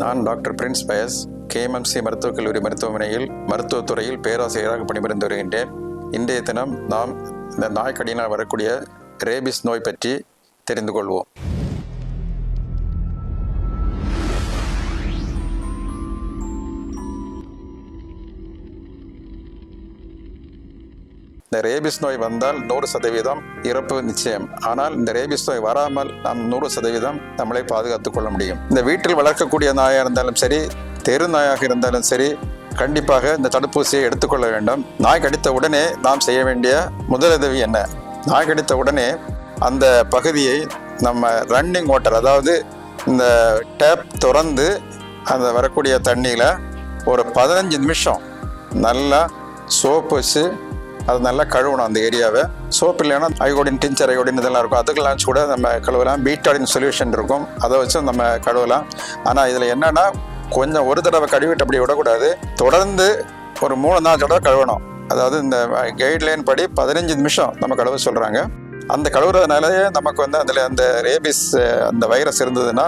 நான் doctor Prince Paes, KMMC மருத்துவக் கல்லூரி மருத்துவமனையில் மருத்துவத்துறையில் பேராசிரியராக பணிபுரிந்து வருகின்றேன். இன்றைய தினம் நாம் இந்த நாய்க்கடியினால் வரக்கூடிய ரேபிஸ் நோய் பற்றி தெரிந்து கொள்வோம். இந்த ரேபிஸ் நோய் வந்தால் 100% இறப்பு நிச்சயம். ஆனால் இந்த ரேபிஸ் நோய் வராமல் நாம் 100% நம்மளை பாதுகாத்துக் கொள்ள முடியும். இந்த வீட்டில் வளர்க்கக்கூடிய நாயாக இருந்தாலும் சரி, தெரு நாயாக இருந்தாலும் சரி, கண்டிப்பாக இந்த தடுப்பூசியை எடுத்துக்கொள்ள வேண்டும். நாய் கடித்த உடனே நாம் செய்ய வேண்டிய முதலுதவி என்ன? நாய் கடித்த உடனே அந்த பகுதியை நம்ம ரன்னிங் வாட்டர், அதாவது இந்த டேப் திறந்து அந்த வரக்கூடிய தண்ணியில் ஒரு 15 நிமிஷம் நல்லா சோப்பு வச்சு அது நல்லா கழுவணும். அந்த ஏரியாவை சோப்பு இல்லைன்னா ஐகோடின், டிஞ்சர் ஐகோடின் இதெல்லாம் இருக்கும், அதுக்கெல்லாம் வச்சு கூட நம்ம கழுவலாம். பீட்டாடின் சொல்யூஷன் இருக்கும், அதை வச்சு நம்ம கழுவலாம். ஆனால் இதில் என்னென்னா, கொஞ்சம் ஒரு தடவை கழுவிட்டு அப்படி விடக்கூடாது, தொடர்ந்து ஒரு 3-4 தடவை கழுவணும். அதாவது இந்த கைட்லைன் படி 15 நிமிஷம் நம்ம கழுவ சொல்கிறாங்க. அந்த கழுவுறதுனாலே நமக்கு அதில் அந்த ரேபிஸ் அந்த வைரஸ் இருந்ததுன்னா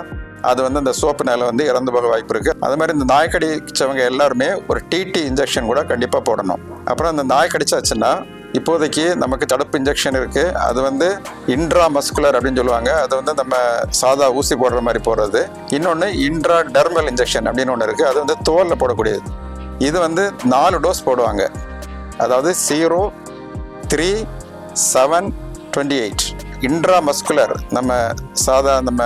அது அந்த சோப்புனால இறந்து போக வாய்ப்பு இருக்குது. அது மாதிரி இந்த நாய் கடிச்சவங்க எல்லாருமே ஒரு டிடி இன்ஜெக்ஷன் கூட கண்டிப்பாக போடணும். அப்புறம் அந்த நாய் கடிச்சாச்சுன்னா இப்போதைக்கு நமக்கு தடுப்பு இன்ஜெக்ஷன் இருக்குது. அது இன்ட்ரா மஸ்குலர் அப்படின்னு சொல்லுவாங்க. அது நம்ம சாதா ஊசி போடுற மாதிரி போடுறது. இன்னொன்று இன்ட்ரா டெர்மல் இன்ஜெக்ஷன் அப்படின்னு ஒன்று இருக்குது. அது தோலில் போடக்கூடியது. இது 4 டோஸ் போடுவாங்க. அதாவது 0, 3, 7, 28. இன்ட்ரா மஸ்குலர் நம்ம சாதா நம்ம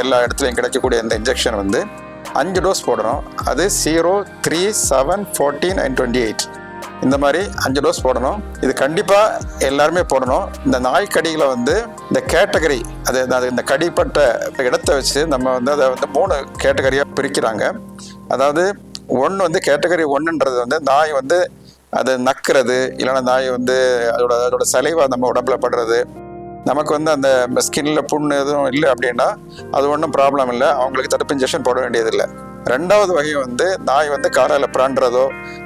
எல்லா இடத்துலையும் கிடைக்கக்கூடிய இந்த இன்ஜெக்ஷன் 5 டோஸ் போடணும். அது 0, 3, 7, 14 and 28. இந்த மாதிரி 5 டோஸ் போடணும். இது கண்டிப்பாக எல்லாருமே போடணும். இந்த நாய்க்கடியில் இந்த கேட்டகரி, அது இந்த கடிப்பட்ட இடத்தை வச்சு நம்ம அதை 3 கேட்டகரியாக பிரிக்கிறாங்க. அதாவது ஒன்று கேட்டகரி 1ன்றது நாய் அது நக்கிறது, இல்லைன்னா நாய் அதோட சலைவா நம்ம உடம்புல படுறது, நமக்கு அந்த ஸ்கின்ல புண்ணு எதுவும் இல்லை அப்படின்னா அது ஒன்றும் ப்ராப்ளம் இல்லை, அவங்களுக்கு தடுப்பு இன்ஜெக்ஷன் போட வேண்டியதில்லை. 2வது வகை நாய் காரால் பிராண்டுறதோ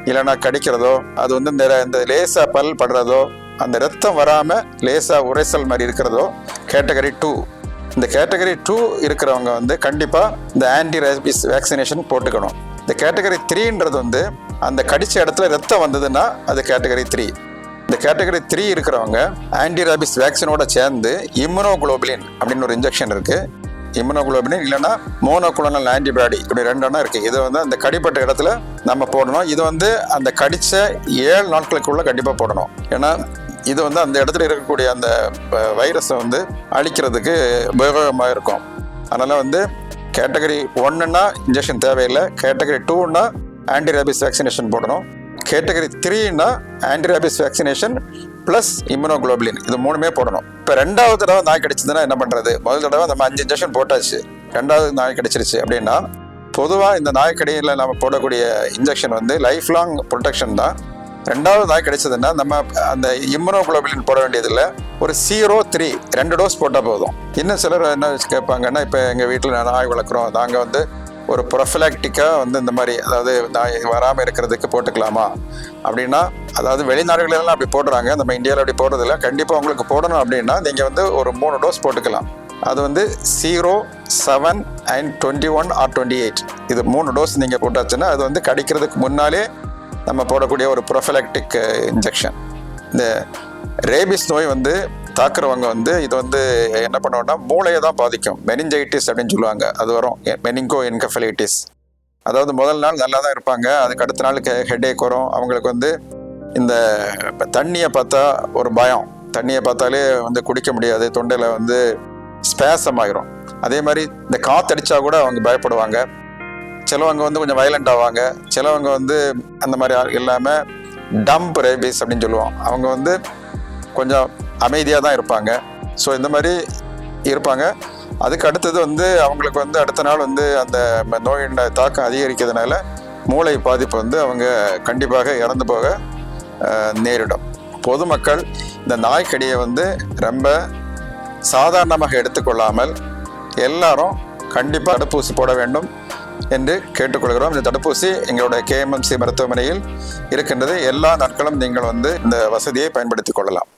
இல்லைன்னா கடிக்கிறதோ, அது இந்த லேசா பல் படுறதோ, அந்த ரத்தம் வராமல் லேசா உரைசல் மாதிரி இருக்கிறதோ கேட்டகரி 2. இந்த கேட்டகரி 2 இருக்கிறவங்க கண்டிப்பாக இந்த ஆன்டி ரேபிஸ் வேக்சினேஷன் போட்டுக்கணும். இந்த கேட்டகரி 3ன்றது அந்த கடிச்ச இடத்துல ரத்தம் வந்ததுன்னா அது கேட்டகரி 3. இந்த கேட்டகரி 3 இருக்கிறவங்க ஆன்டி ரேபிஸ் வேக்சினோட சேர்ந்து இம்யூனோகுளோபுலின் அப்படின்னு ஒரு இன்ஜெக்ஷன் இருக்குது. இம்யூனோகுளோபுலின் இல்லைன்னா மோனோகுளோனல் ஆன்டிபாடி, இப்படி 2 இருக்குது. இது அந்த கடிப்பட்ட இடத்துல நம்ம போடணும். இது அந்த கடிச்ச 7 நாட்களுக்குள்ள கண்டிப்பாக போடணும். ஏன்னா இது அந்த இடத்துல இருக்கக்கூடிய அந்த வைரஸை அழிக்கிறதுக்கு உபயோகமாக இருக்கும். அதனால் கேட்டகரி 1ன்னா இன்ஜெக்ஷன் தேவையில்லை. கேட்டகரி 2ன்னா ஆன்டி ரேபிஸ் வேக்சினேஷன் போடணும். கேட்டகரி 3ன்னா anti rabies vaccination plus immunoglobulin, இது 3மே போடணும். இப்போ 2வது தடவை நாய் கடிச்சதுன்னா என்ன பண்ணுறது? முதல் தடவை நம்ம 5 இன்ஜெக்ஷன் போட்டாச்சு, 2வது நாய் கடிச்சிருச்சு அப்படின்னா, பொதுவாக இந்த நாய்க்கடியில் நம்ம போடக்கூடிய இன்ஜெக்ஷன் லைஃப் லாங் ப்ரொடெக்ஷன் தான். 2வது நாய் கடிச்சதுன்னா நம்ம அந்த இம்யூனோகுளோபுலின் போட வேண்டியதில்லை, ஒரு 0, 3 2 டோஸ் போட்டால் போதும். இன்னும் சிலர் என்ன கேட்பாங்கன்னா, இப்போ எங்கள் வீட்டில் நாய் வளர்க்குறோம், நாங்கள் ஒரு ப்ரொஃபிலாக்டிக்காக இந்த மாதிரி, அதாவது நாய் வராமல் இருக்கிறதுக்கு போட்டுக்கலாமா அப்படின்னா, அதாவது வெளிநாடுகளெல்லாம் அப்படி போடுறாங்க, நம்ம இந்தியாவில் அப்படி போடுறதில்ல. கண்டிப்பாக உங்களுக்கு போடணும் அப்படின்னா நீங்கள் ஒரு 3 டோஸ் போட்டுக்கலாம். அது 0, 7 and 21 or 28. இது 3 டோஸ் நீங்கள் போட்டாச்சுன்னா அது கடிக்கிறதுக்கு முன்னாலே நம்ம போடக்கூடிய ஒரு ப்ரொஃபிலாக்டிக் இன்ஜெக்ஷன். இந்த ரேபிஸ் நோய் தாக்குறவங்க இது என்ன பண்ணுவோம்னா, மூளையை தான் பாதிக்கும். மெனிஞ்சைட்டிஸ் அப்படின்னு சொல்லுவாங்க, அது வரும். மெனிங்கோ என்கெஃபலைட்டிஸ். அதாவது முதல் நாள் நல்லா தான் இருப்பாங்க, அதுக்கு அடுத்த நாள் ஹெட்டேக் வரும். அவங்களுக்கு இந்த தண்ணியை பார்த்தா ஒரு பயம், தண்ணியை பார்த்தாலே குடிக்க முடியாது, தொண்டையில் ஸ்பேசம் ஆகிரும். அதே மாதிரி இந்த காற்றடிச்சா கூட அவங்க பயப்படுவாங்க. சிலவங்க கொஞ்சம் வயலண்ட் ஆவாங்க. சிலவங்க அந்த மாதிரி இல்லாமல் டம்ப் ரேபிஸ் அப்படின்னு சொல்லுவோம். அவங்க கொஞ்சம் அமைதியாக தான் இருப்பாங்க. ஸோ இந்த மாதிரி இருப்பாங்க. அதுக்கு அடுத்தது அவங்களுக்கு அடுத்த நாள் அந்த நோயின் தாக்கம் அதிகரிக்கிறதுனால மூளை பாதிப்பு அவங்க கண்டிப்பாக இறந்து போக நேரிடும். பொதுமக்கள் இந்த நாய்க்கடியை ரொம்ப சாதாரணமாக எடுத்துக்கொள்ளாமல் எல்லாரும் கண்டிப்பாக தடுப்பூசி போட வேண்டும் என்று கேட்டுக்கொள்கிறோம். இந்த தடுப்பூசி எங்களுடைய கேஎம்எம்சி மருத்துவமனையில் இருக்கின்றது. எல்லா நாட்களும் நீங்கள் இந்த வசதியை பயன்படுத்திக் கொள்ளலாம்.